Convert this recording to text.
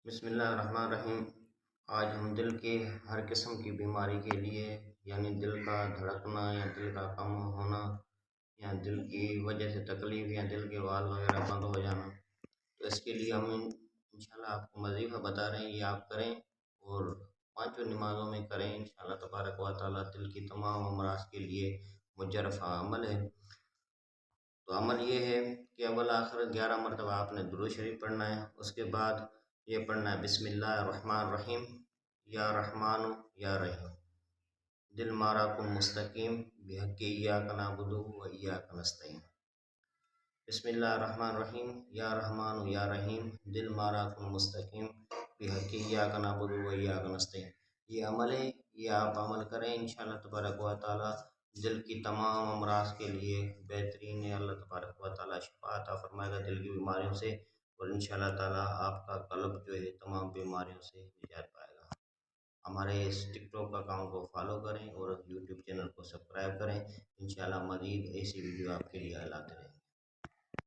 بسم اللہ الرحمن الرحیم۔ آج ہم دل کے ہر قسم کی بیماری کے لیے یعنی دل کا دھڑکنا یا دل کا کم ہونا یا دل کی وجہ سے تکلیف یا دل کے وال وغیرہ بند ہو جانا، تو اس کے لیے ہم انشاءاللہ آپ کو وظیفہ بتا رہے ہیں، یہ آپ کریں اور پانچوں نمازوں میں کریں۔ انشاءاللہ تبارک و تعالیٰ دل کی تمام امراض کے لیے مجرفہ عمل ہے۔ تو عمل یہ ہے کہ اول آخر 11 مرتبہ آپ نے درود شریف پڑھنا ہے، اس کے بعد یہ پڑھنا ہے بسم اللہ الرحمن الرحیم، یا رحمان یا رحیم، دل مارا کن مستقیم بحق ایاک نعبد و ایاک نستعین۔ بسم اللہ الرحمن الرحیم، یا رحمان یا رحیم، دل مارا کن مستقیم بحق ایاک نعبد و ایاک نستعین۔ یہ عمل ہے، یہ آپ عمل کریں انشاءاللہ تبارک و تعالیٰ دل کی تمام امراض کے لیے بہترین ہے۔ اللہ تبارک و تعالیٰ شفا عطا فرمائے گا دل کی بیماریوں سے، اور انشاءاللہ تعالیٰ آپ کا قلب جو ہے تمام بیماریوں سے نجات پائے گا۔ ہمارے اس ٹک ٹاک اکاؤنٹ کو فالو کریں اور یوٹیوب چینل کو سبسکرائب کریں۔ انشاءاللہ مزید ایسی ویڈیو آپ کے لیے لاتے رہیں گے۔